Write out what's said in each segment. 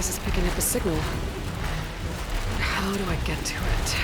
device is picking up a signal. How do I get to it?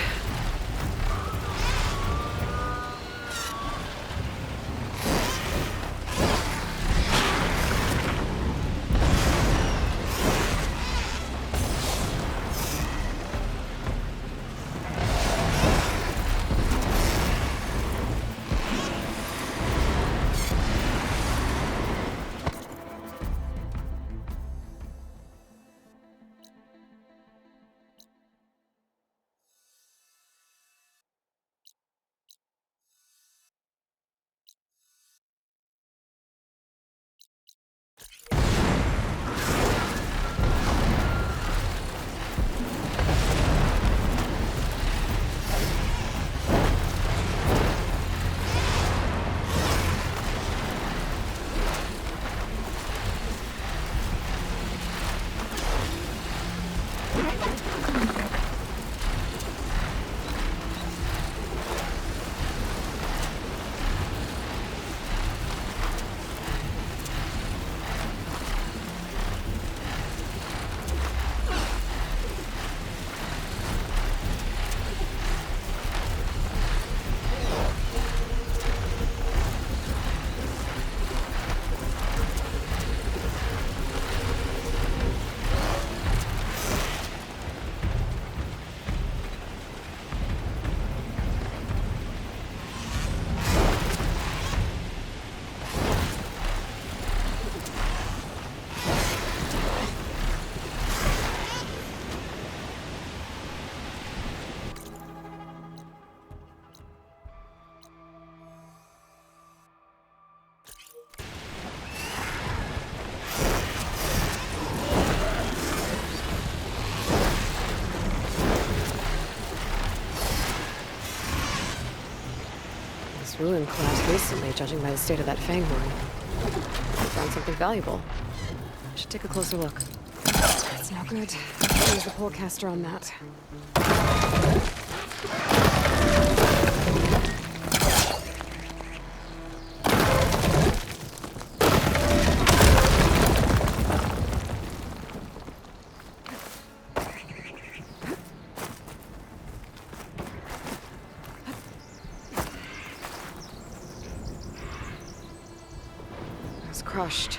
Ruin collapsed recently, judging by the state of that fanghorn. I found something valuable. I should take a closer look. It's no good. There's the polecaster on that. Crushed.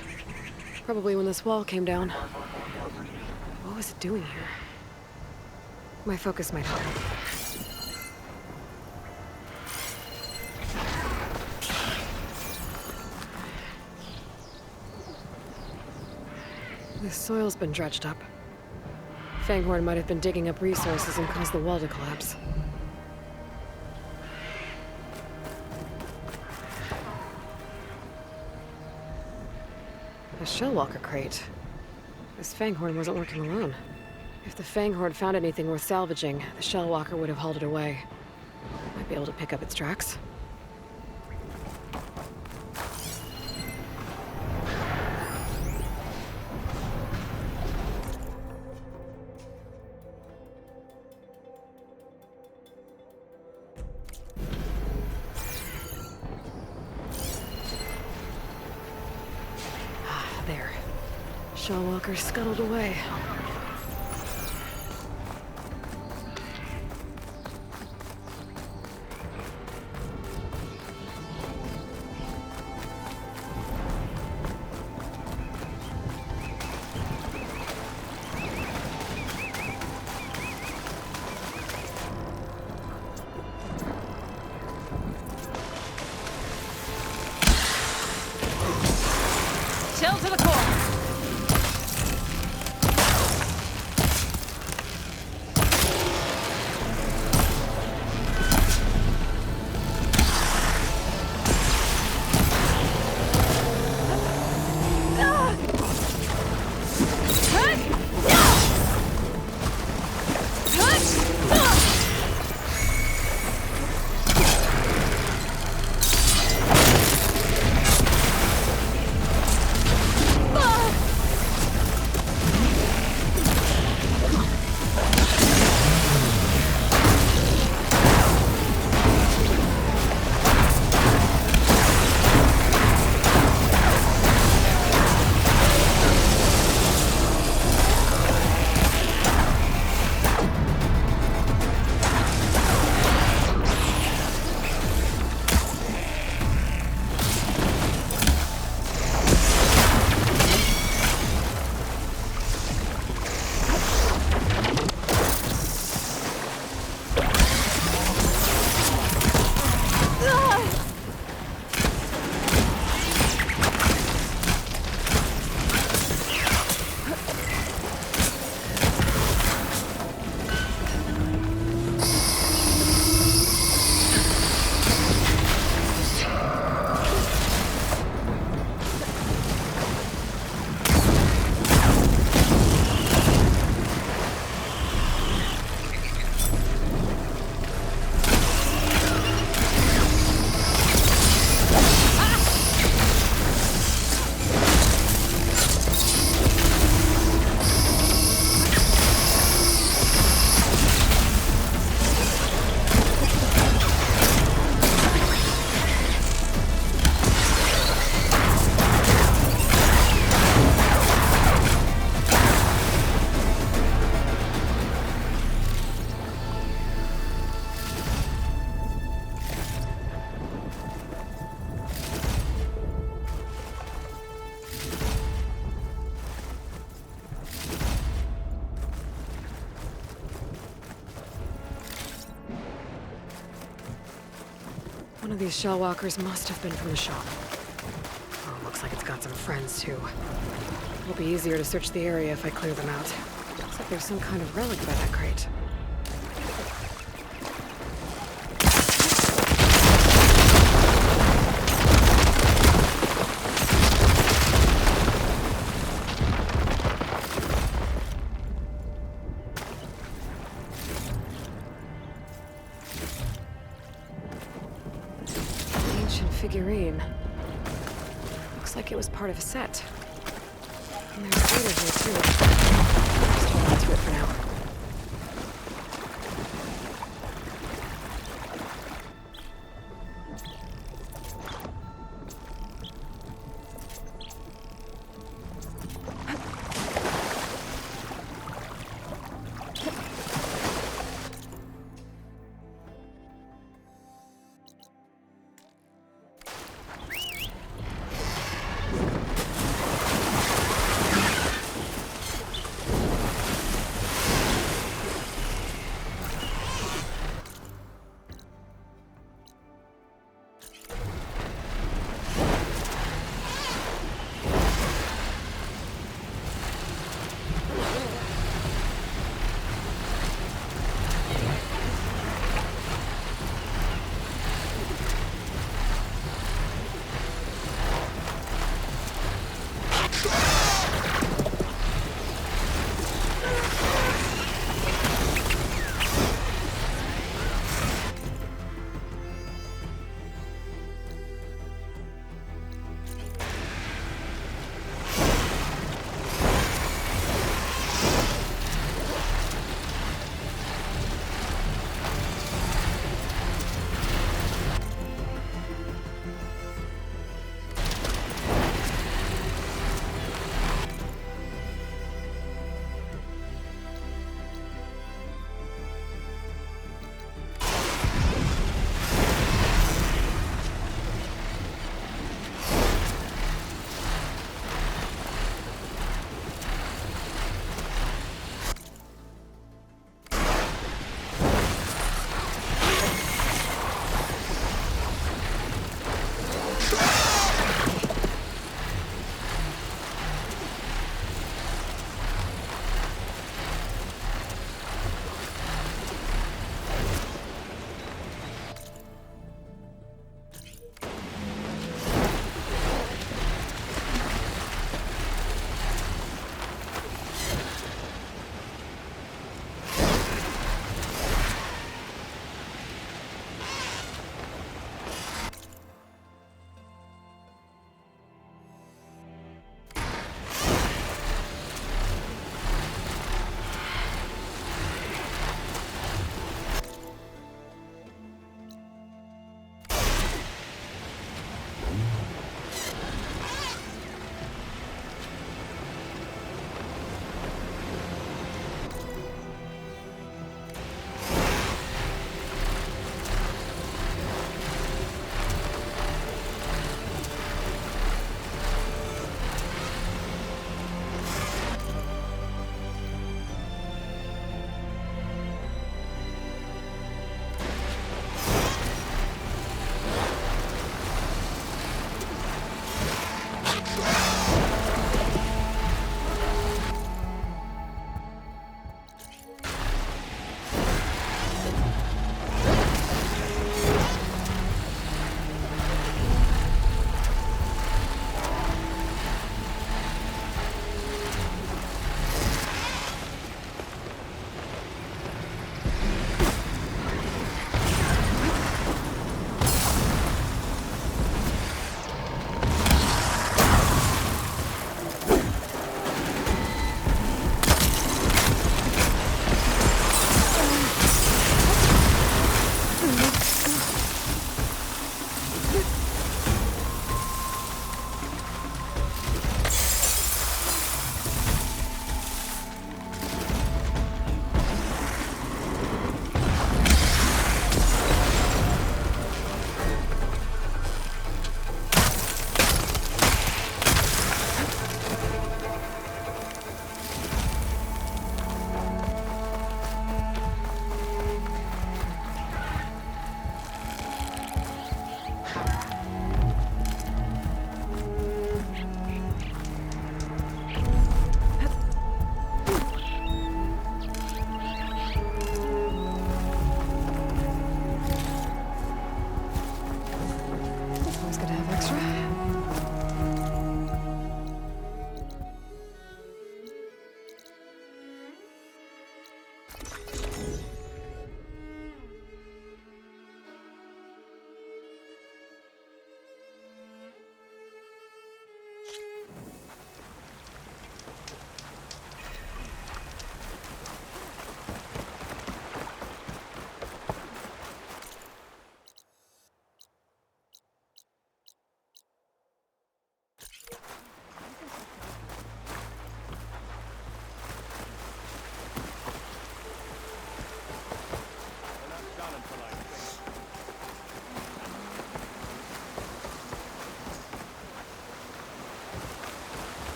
Probably when this wall came down. What was it doing here? My focus might help. This soil's been dredged up. Fanghorn might have been digging up resources and caused the wall to collapse. A Shellwalker crate. This Fanghorn wasn't working alone. If the Fanghorn found anything worth salvaging, the Shellwalker would have hauled it away. Might be able to pick up its tracks. There. Shellwalker scuttled away. Chill to the core. One of these shell walkers must have been from the shop. Oh, looks like it's got some friends, too. It'll be easier to search the area if I clear them out. Looks like there's some kind of relic by that crate. Figurine. Looks like it was part of a set. And there's data here too. Just hold on to it for now.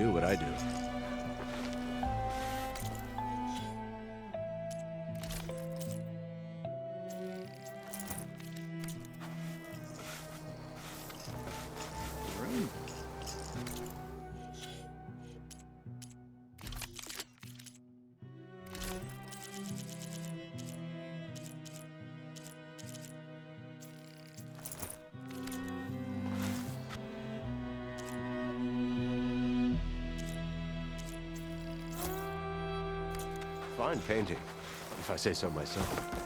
do what I do. Fine painting, if I say so myself.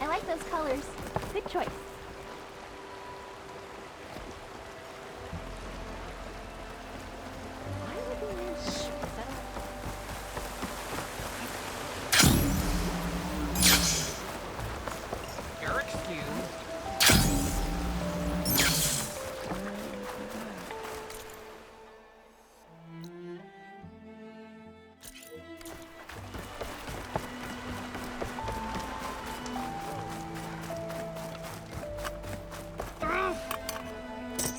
I like those colors. Good choice. Why are we doing this? You're excused.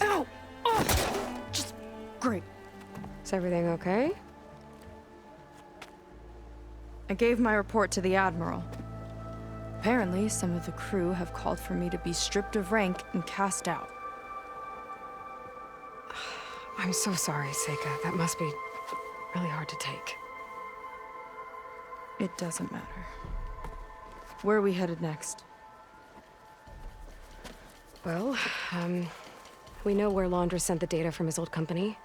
Ow! Oh! Just great. Is everything okay? I gave my report to the Admiral. Apparently, some of the crew have called for me to be stripped of rank and cast out. I'm so sorry, Seika. That must be really hard to take. It doesn't matter. Where are we headed next? Well, we know where Laundra sent the data from his old company.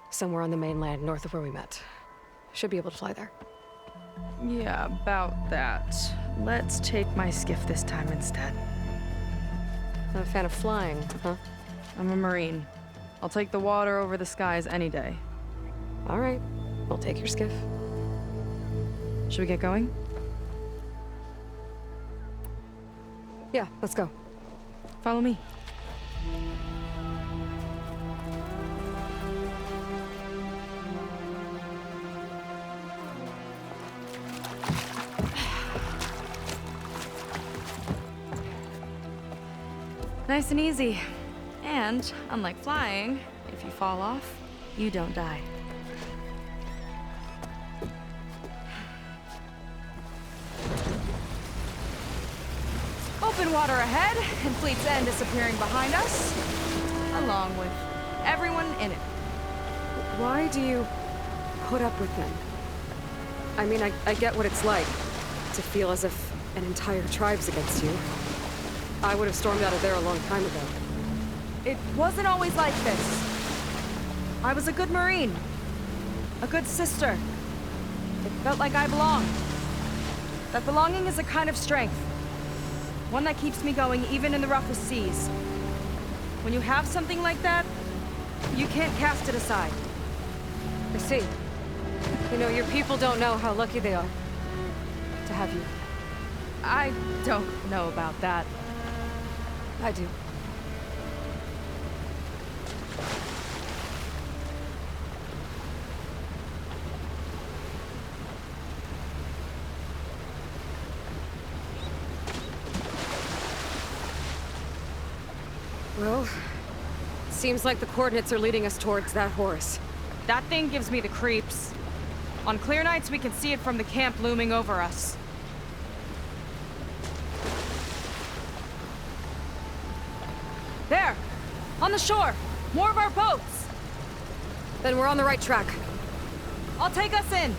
Somewhere on the mainland, north of where we met. Should be able to fly there. Yeah, about that. Let's take my skiff this time instead. Not a fan of flying, huh? I'm a Marine. I'll take the water over the skies any day. All right. We'll take your skiff. Should we get going? Yeah, let's go. Follow me. Nice and easy. And, unlike flying, if you fall off, you don't die. Open water ahead, and Fleet's End disappearing behind us, along with everyone in it. Why do you put up with them? I mean, I get what it's like to feel as if an entire tribe's against you. I would have stormed out of there a long time ago. It wasn't always like this. I was a good Marine. A good sister. It felt like I belonged. That belonging is a kind of strength. One that keeps me going even in the roughest seas. When you have something like that, you can't cast it aside. I see. You know, your people don't know how lucky they are to have you. I don't know about that. I do. Well, seems like the coordinates are leading us towards that horse. That thing gives me the creeps. On clear nights, we can see it from the camp looming over us. There! On the shore! More of our boats! Then we're on the right track. I'll take us in!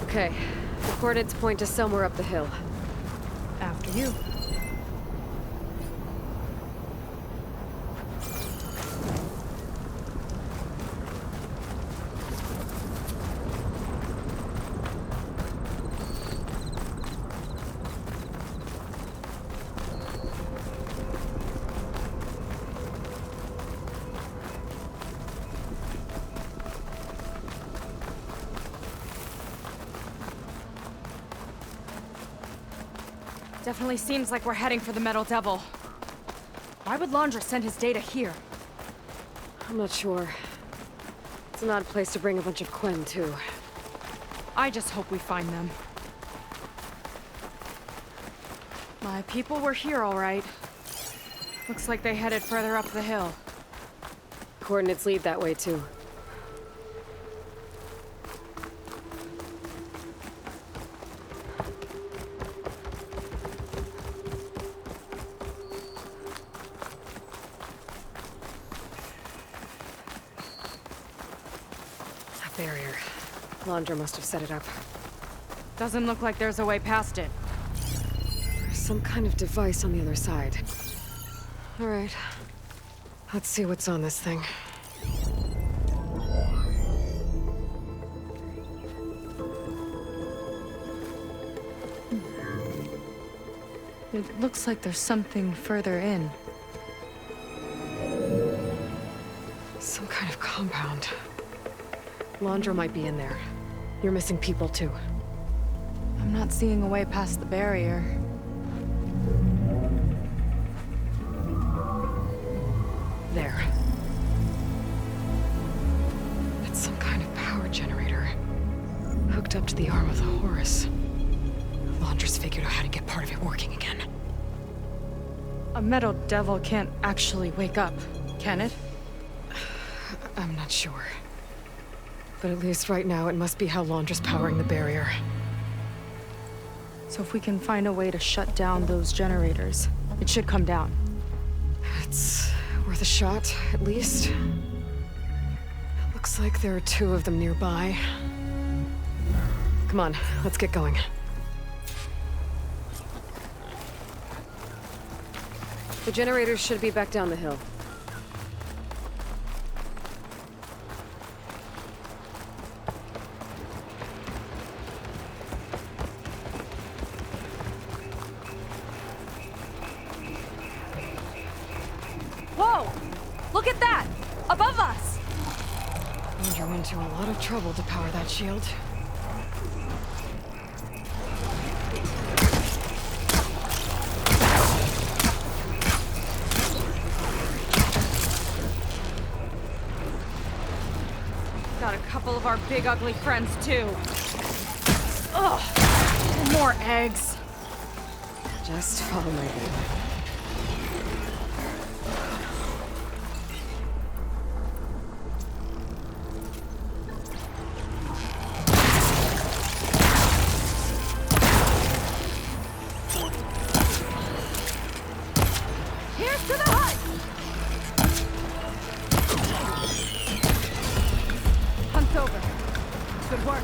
Okay, the coordinates point to somewhere up the hill. After you. Definitely seems like we're heading for the Metal Devil. Why would Laundra send his data here? I'm not sure. It's an odd place to bring a bunch of Quen, too. I just hope we find them. My people were here, all right. Looks like they headed further up the hill. Coordinates lead that way, too. That barrier. Laundra must have set it up. Doesn't look like there's a way past it. There's some kind of device on the other side. All right. Let's see what's on this thing. It looks like there's something further in. Some kind of compound. Laundra might be in there. You're missing people, too. I'm not seeing a way past the barrier. There. It's some kind of power generator. Hooked up to the arm of the Horus. Laundra's figured out how to get part of it working again. A Metal Devil can't actually wake up, can it? I'm not sure. But at least right now, it must be how Laundra's powering the barrier. So if we can find a way to shut down those generators, it should come down. It's worth a shot, at least. It looks like there are 2 of them nearby. Come on, let's get going. The generators should be back down the hill. Whoa! Look at that! Above us! And you went to a lot of trouble to power that shield. Got a couple of our big ugly friends, too. Ugh! More eggs. Just follow my lead. Here's to the hut! Hunt's over. Good work.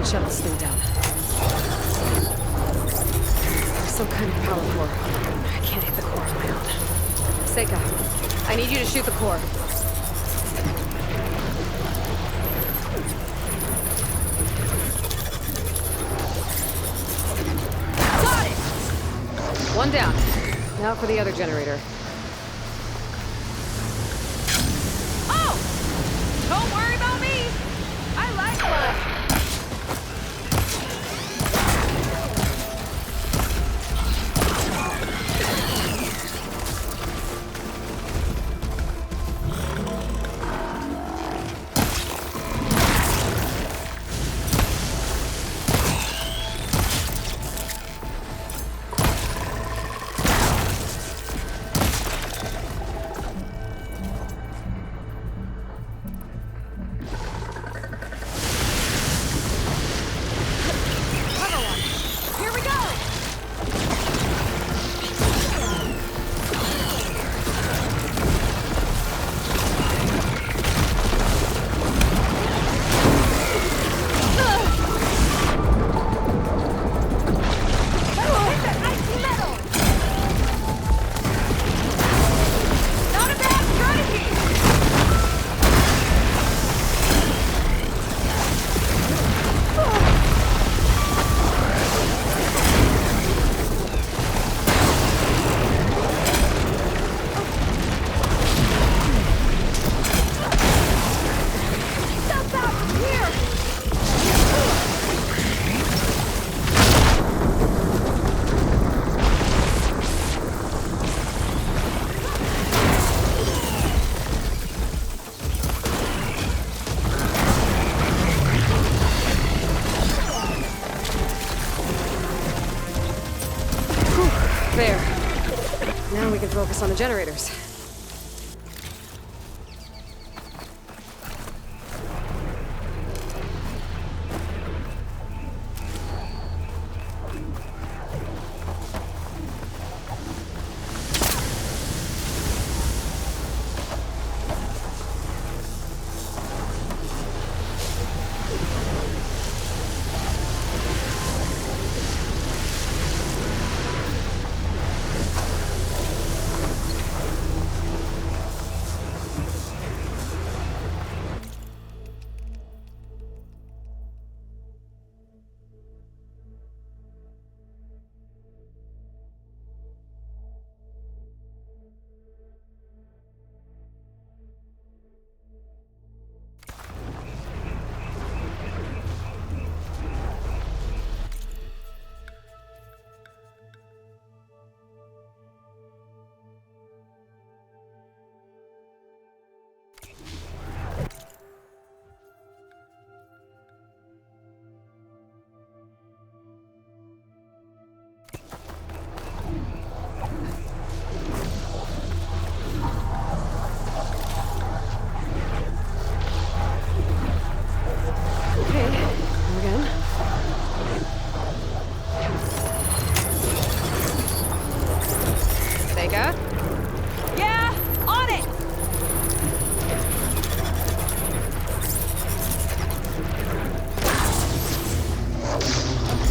shut this thing down. There's some kind of power core. I can't hit the core on my own. Seika, I need you to shoot the core. Got it! One down. Now for the other generator. Oh! Don't worry about me! I like blood! Here we go! Hit that icy metal! Not a bad strategy! Stop out from here! There. Now we can focus on the generators. Seika? Yeah, on it!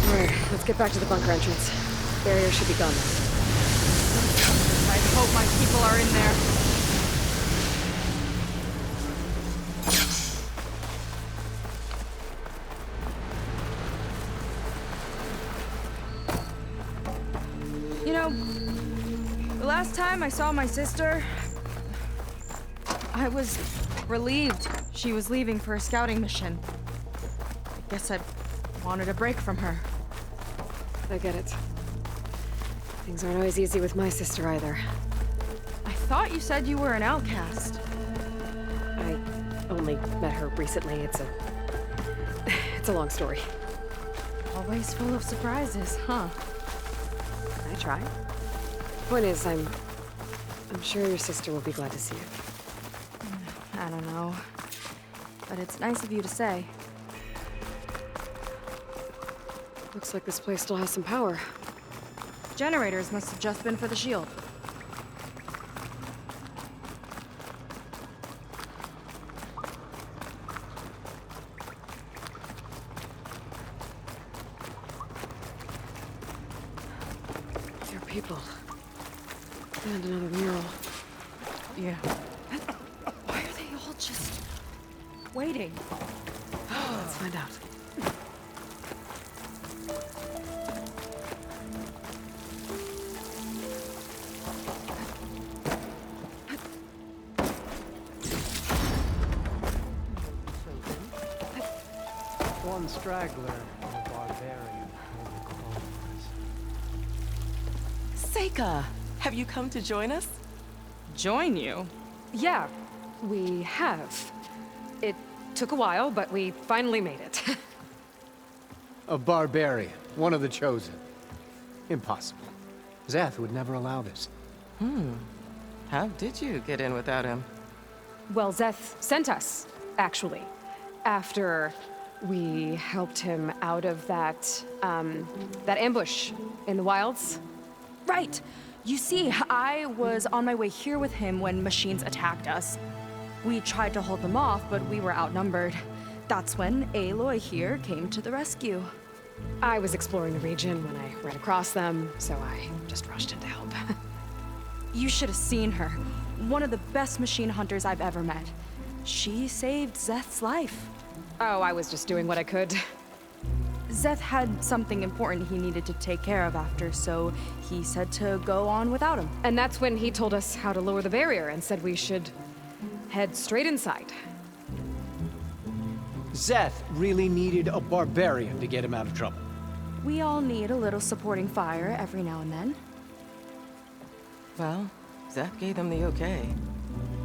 Alright, let's get back to the bunker entrance. Barrier should be gone now. I hope my people are in there. You know, the last time I saw my sister, I was relieved she was leaving for a scouting mission. I guess I wanted a break from her. I get it. Things aren't always easy with my sister either. I thought you said you were an outcast. I only met her recently. It's a long story. Always full of surprises, huh? I try. Point is, I'm sure your sister will be glad to see you. I don't know. But it's nice of you to say. Looks like this place still has some power. Generators must have just been for the shield. people. And another mural. Yeah. Why are they all just waiting? Let's find out. One straggler and a barbarian hold the cause. Seika, have you come to join us? Join you? Yeah, we have. It took a while, but we finally made it. A barbarian, one of the chosen. Impossible. Zeth would never allow this. How did you get in without him? Well, Zeth sent us, actually. After we helped him out of that ambush in the wilds. Right. You see, I was on my way here with him when machines attacked us. We tried to hold them off, but we were outnumbered. That's when Aloy here came to the rescue. I was exploring the region when I ran across them, so I just rushed in to help. You should have seen her. One of the best machine hunters I've ever met. She saved Zeth's life. Oh, I was just doing what I could. Zeth had something important he needed to take care of after, so he said to go on without him. And that's when he told us how to lower the barrier and said we should head straight inside. Zeth really needed a barbarian to get him out of trouble. We all need a little supporting fire every now and then. Well, Zeth gave them the okay.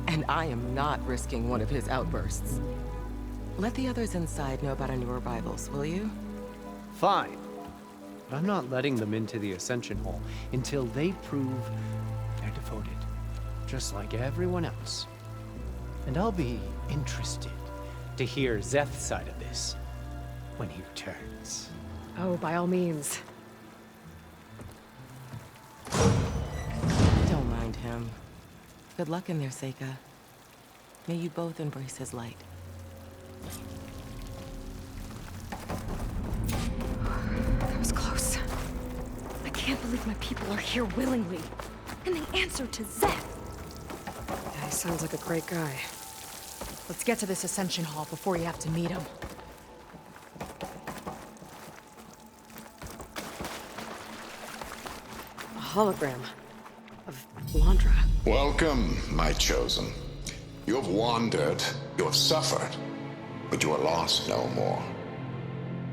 And I am not risking one of his outbursts. Let the others inside know about our new arrivals, will you? Fine. But I'm not letting them into the Ascension Hall until they prove they're devoted. Just like everyone else. And I'll be interested to hear Zeth's side of this when he returns. Oh, by all means. Don't mind him. Good luck in there, Seika. May you both embrace his light. That was close. I can't believe my people are here willingly. And they answer to Zeth. Yeah, he sounds like a great guy. Let's get to this Ascension Hall before you have to meet him. A hologram of Landra. Welcome, my chosen. You have wandered, you have suffered, but you are lost no more.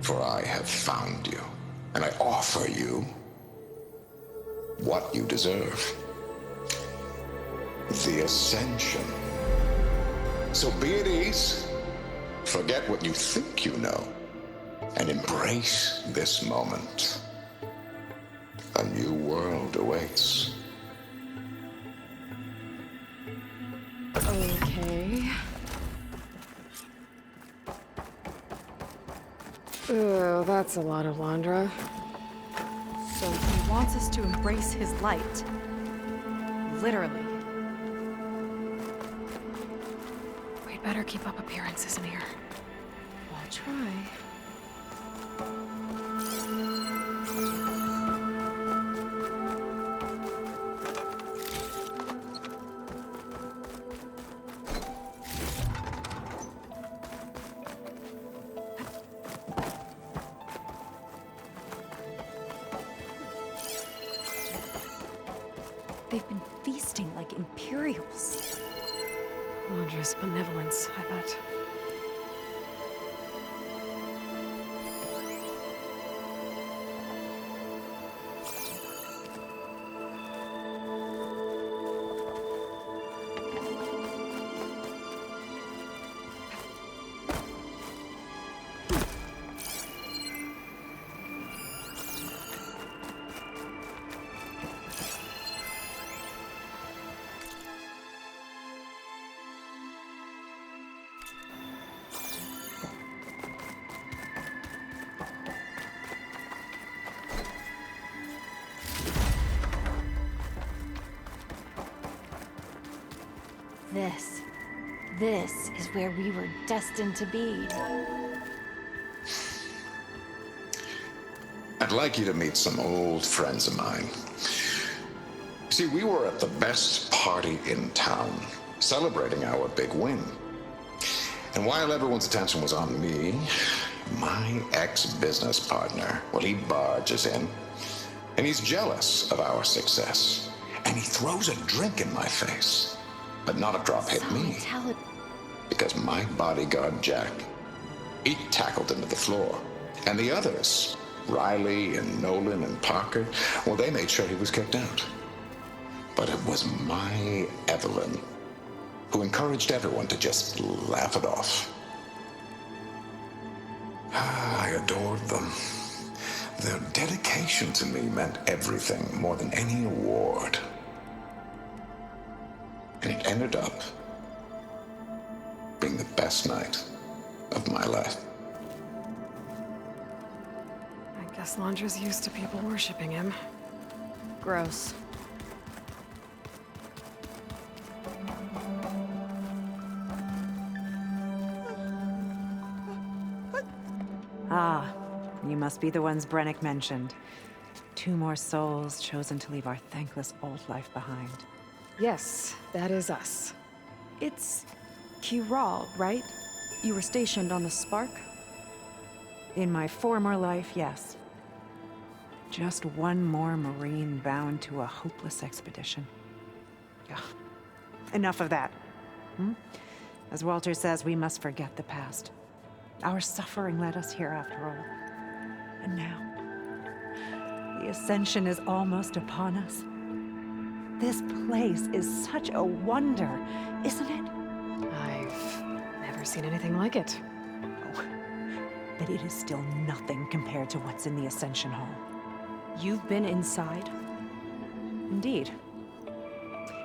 For I have found you, and I offer you what you deserve. The Ascension. So be at ease, forget what you think you know, and embrace this moment. A new world awaits. Okay. Oh, that's a lot of Landra. So he wants us to embrace his light. Literally. We'd better keep up appearances in here. I'll try. They've been feasting like Imperials. Landra's benevolence, I bet. This is where we were destined to be. I'd like you to meet some old friends of mine. See, we were at the best party in town, celebrating our big win. And while everyone's attention was on me, my ex-business partner, well, he barges in, and he's jealous of our success. And he throws a drink in my face. But not a drop hit me. Because my bodyguard, Jack, he tackled him to the floor. And the others, Riley and Nolan and Parker, well, they made sure he was kicked out. But it was my Evelyn who encouraged everyone to just laugh it off. I adored them. Their dedication to me meant everything, more than any award. And it ended up being the best night of my life. I guess Londra's used to people worshipping him. Gross. Ah, you must be the ones Brennick mentioned. 2 more souls chosen to leave our thankless old life behind. Yes, that is us. It's Kiral, right? You were stationed on the Spark? In my former life, yes. Just one more Marine bound to a hopeless expedition. Yeah. Enough of that. As Walter says, we must forget the past. Our suffering led us here after all. And now, the Ascension is almost upon us. This place is such a wonder, isn't it? I've never seen anything like it. Oh, but it is still nothing compared to what's in the Ascension Hall. You've been inside? Indeed.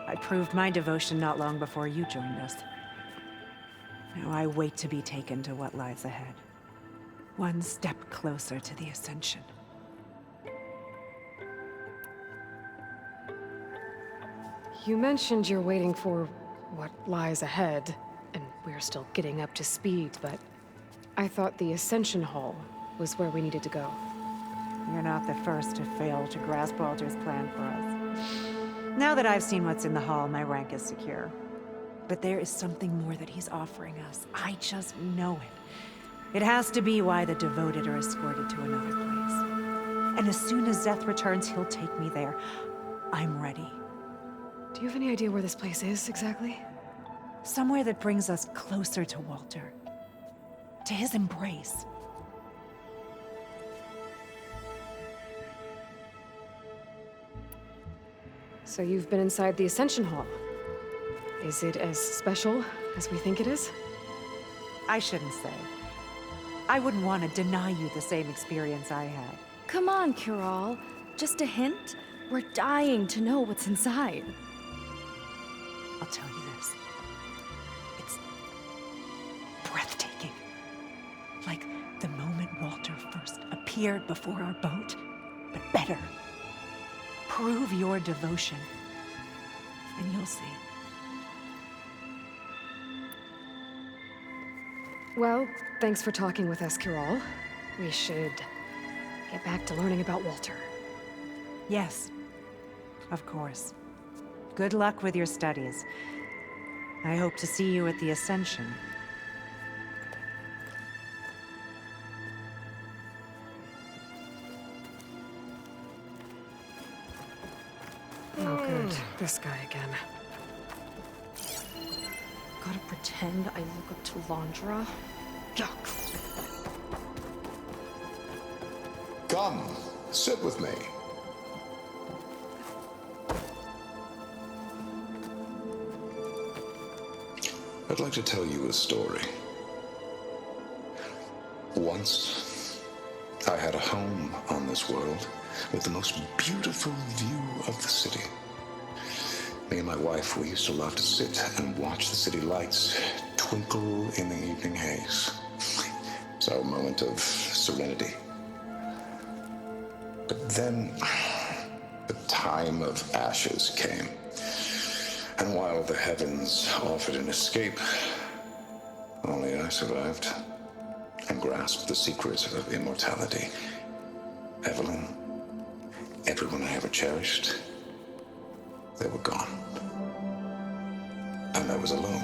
I proved my devotion not long before you joined us. Now I wait to be taken to what lies ahead. One step closer to the Ascension. You mentioned you're waiting for what lies ahead, and we're still getting up to speed, but I thought the Ascension Hall was where we needed to go. You're not the first to fail to grasp Walter's plan for us. Now that I've seen what's in the hall, my rank is secure. But there is something more that he's offering us. I just know it. It has to be why the devoted are escorted to another place. And as soon as Zeth returns, he'll take me there. I'm ready. Do you have any idea where this place is, exactly? Somewhere that brings us closer to Walter. To his embrace. So you've been inside the Ascension Hall. Is it as special as we think it is? I shouldn't say. I wouldn't want to deny you the same experience I had. Come on, Kiral. Just a hint? We're dying to know what's inside. I'll tell you this. It's breathtaking. Like the moment Walter first appeared before our boat, but better. Prove your devotion, and you'll see. Well, thanks for talking with us, Kiral. We should get back to learning about Walter. Yes, of course. Good luck with your studies. I hope to see you at the Ascension. Oh, good. This guy again. Gotta pretend I look up to Londra? Yuck. Come, sit with me. I'd like to tell you a story. Once, I had a home on this world with the most beautiful view of the city. Me and my wife, we used to love to sit and watch the city lights twinkle in the evening haze. It's our moment of serenity. But then, the time of ashes came. And while the heavens offered an escape, only I survived and grasped the secrets of immortality. Evelyn, everyone I ever cherished, they were gone. And I was alone.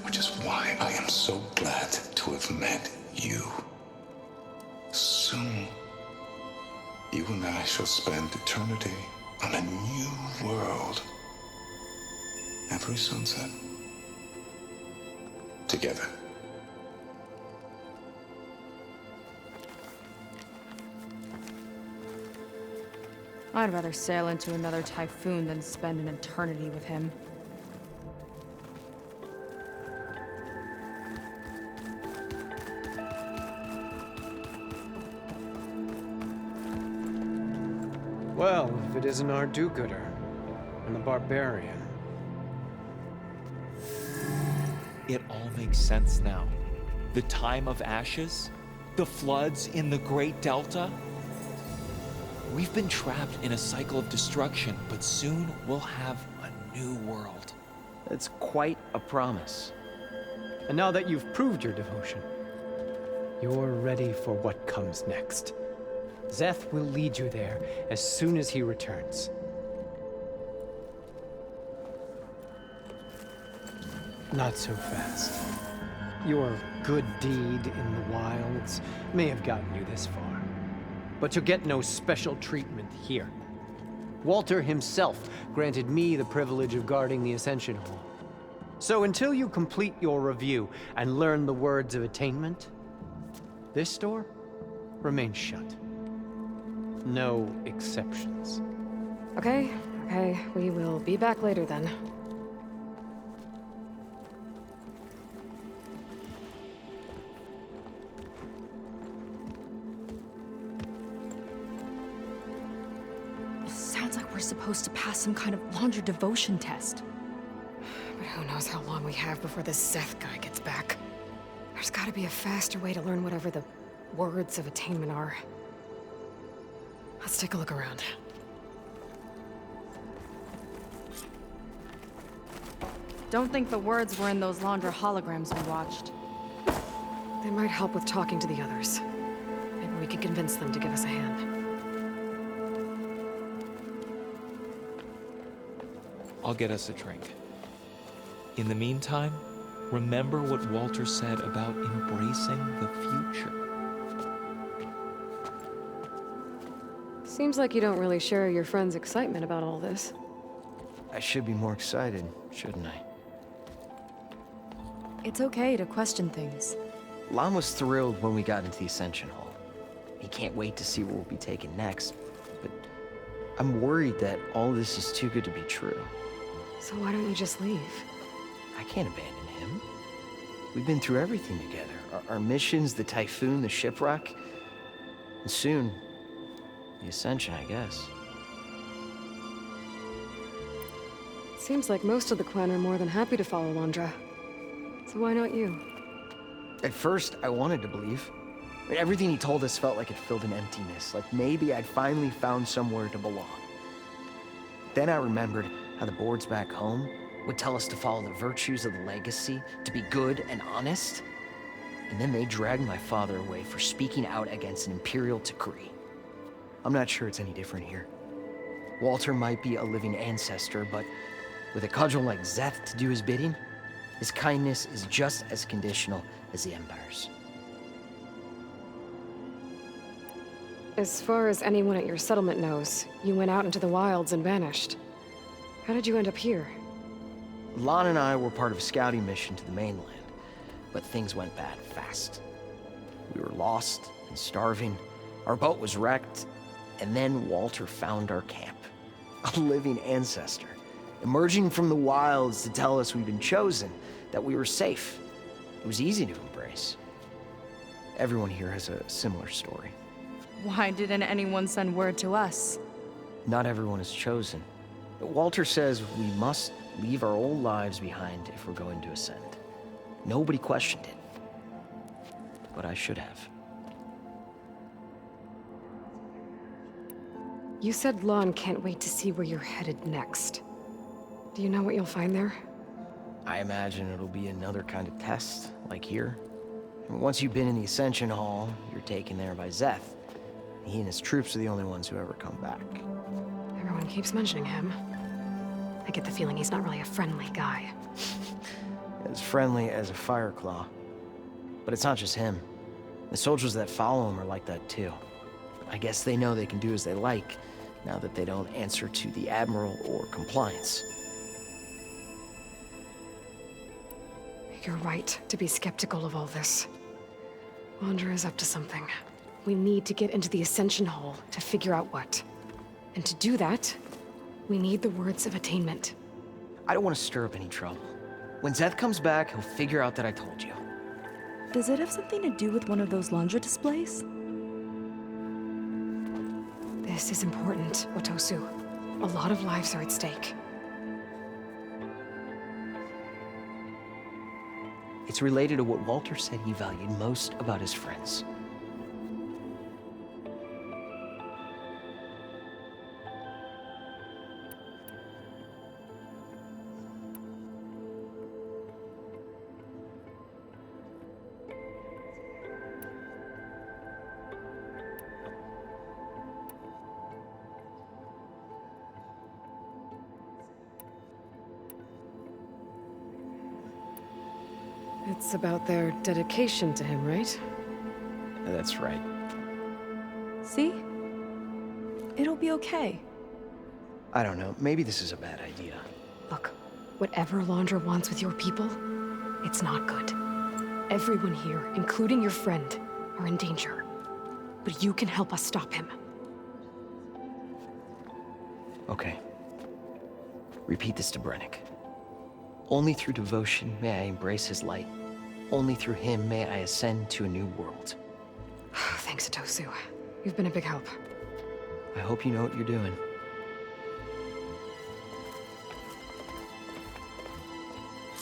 Which is why I am so glad to have met you. Soon, you and I shall spend eternity on a new world. Every sunset. Together. I'd rather sail into another typhoon than spend an eternity with him. Well, if it isn't our do-gooder and the barbarian. It all makes sense now. The time of ashes, the floods in the Great Delta. We've been trapped in a cycle of destruction, but soon we'll have a new world. It's quite a promise. And now that you've proved your devotion, you're ready for what comes next. Zeth will lead you there as soon as he returns. Not so fast. Your good deed in the wilds may have gotten you this far, but you'll get no special treatment here. Walter himself granted me the privilege of guarding the Ascension Hall. So until you complete your review and learn the words of attainment, this door remains shut. No exceptions. Okay, we will be back later then. Sounds like we're supposed to pass some kind of laundry devotion test. But who knows how long we have before this Zeth guy gets back. There's gotta be a faster way to learn whatever the words of attainment are. Let's take a look around. Don't think the words were in those Laundra holograms we watched. They might help with talking to the others. Maybe we can convince them to give us a hand. I'll get us a drink. In the meantime, remember what Walter said about embracing the future. Seems like you don't really share your friend's excitement about all this. I should be more excited, shouldn't I? It's okay to question things. Lon was thrilled when we got into the Ascension Hall. He can't wait to see where we'll be taken next, but I'm worried that all this is too good to be true. So why don't you just leave? I can't abandon him. We've been through everything together. Our missions, the typhoon, the shipwreck, and soon, the Ascension, I guess. Seems like most of the clan are more than happy to follow Laundra. So why not you? At first, I wanted to believe. I mean, everything he told us felt like it filled an emptiness, like maybe I'd finally found somewhere to belong. Then I remembered how the boards back home would tell us to follow the virtues of the legacy, to be good and honest. And then they dragged my father away for speaking out against an imperial decree. I'm not sure it's any different here. Walter might be a living ancestor, but with a cudgel like Zeth to do his bidding, his kindness is just as conditional as the Empire's. As far as anyone at your settlement knows, you went out into the wilds and vanished. How did you end up here? Lon and I were part of a scouting mission to the mainland, but things went bad fast. We were lost and starving, our boat was wrecked, and then Walter found our camp. A living ancestor, emerging from the wilds to tell us we'd been chosen, that we were safe. It was easy to embrace. Everyone here has a similar story. Why didn't anyone send word to us? Not everyone is chosen. Walter says we must leave our old lives behind if we're going to ascend. Nobody questioned it. But I should have. You said Lon can't wait to see where you're headed next. Do you know what you'll find there? I imagine it'll be another kind of test, like here. Once you've been in the Ascension Hall, you're taken there by Zeth. He and his troops are the only ones who ever come back. Everyone keeps mentioning him. I get the feeling he's not really a friendly guy. As friendly as a Fireclaw. But it's not just him. The soldiers that follow him are like that too. I guess they know they can do as they like, now that they don't answer to the Admiral or compliance. You're right to be skeptical of all this. Wander is up to something. We need to get into the Ascension Hall to figure out what. And to do that, we need the words of attainment. I don't want to stir up any trouble. When Zeth comes back, he'll figure out that I told you. Does it have something to do with one of those laundry displays? This is important, Otosu. A lot of lives are at stake. It's related to what Walter said he valued most about his friends. It's about their dedication to him, right? That's right. See? It'll be okay. I don't know, maybe this is a bad idea. Look, whatever Laundra wants with your people, it's not good. Everyone here, including your friend, are in danger. But you can help us stop him. Okay. Repeat this to Brennick. Only through devotion may I embrace his light. Only through him may I ascend to a new world. Thanks, Otosu. You've been a big help. I hope you know what you're doing.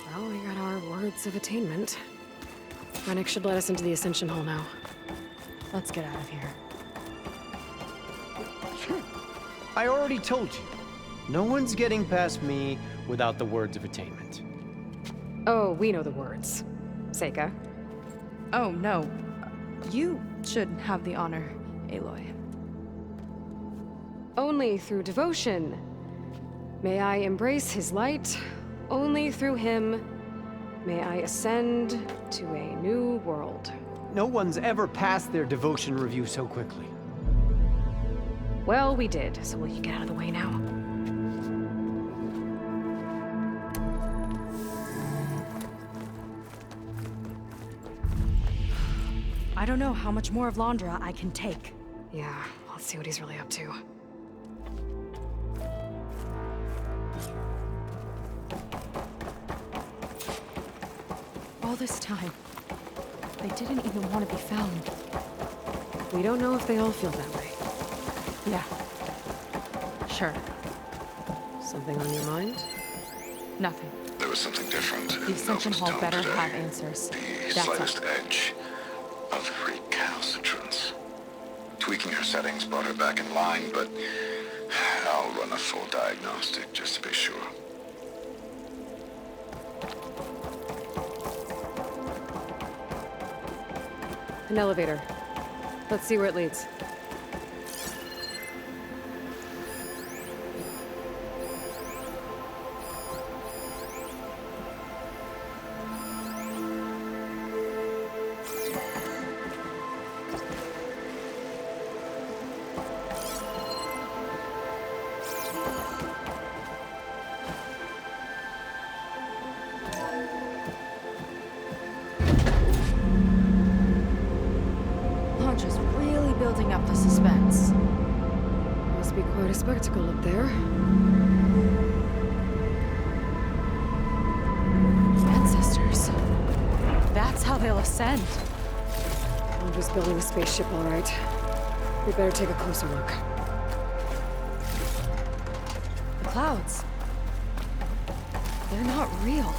Well, we got our words of attainment. Brennick should let us into the Ascension Hall now. Let's get out of here. I already told you. No one's getting past me without the words of attainment. Oh, we know the words. Seika. Oh, no. You should have the honor, Aloy. Only through devotion may I embrace his light. Only through him may I ascend to a new world. No one's ever passed their devotion review so quickly. Well, we did, so will you get out of the way now? I don't know how much more of Laundra I can take. Yeah, let's see what he's really up to. All this time, they didn't even want to be found. We don't know if they all feel that way. Yeah. Sure. Something on your mind? Nothing. There was something different. The Ascension Hall Tone better today. have answers. The That's slightest all. edge of recalcitrance. Tweaking her settings brought her back in line, but I'll run a full diagnostic just to be sure. An elevator. Let's see where it leads. Laundra's really building up the suspense. Must be quite a spectacle up there. Ancestors. That's how they'll ascend. I'm just building a spaceship, all right. We better take a closer look. The clouds. They're not real.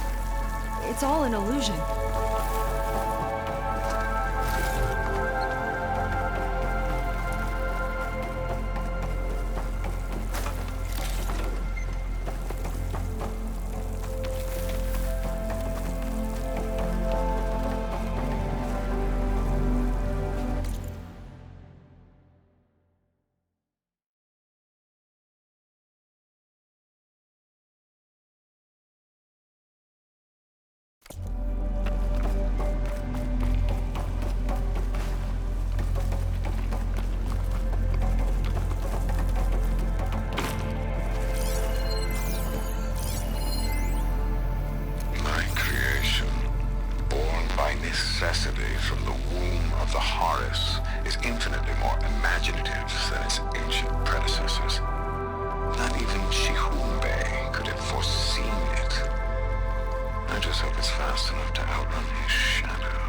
It's all an illusion. is infinitely more imaginative than its ancient predecessors. Not even Chihumbe could have foreseen it. I just hope it's fast enough to outrun his shadow.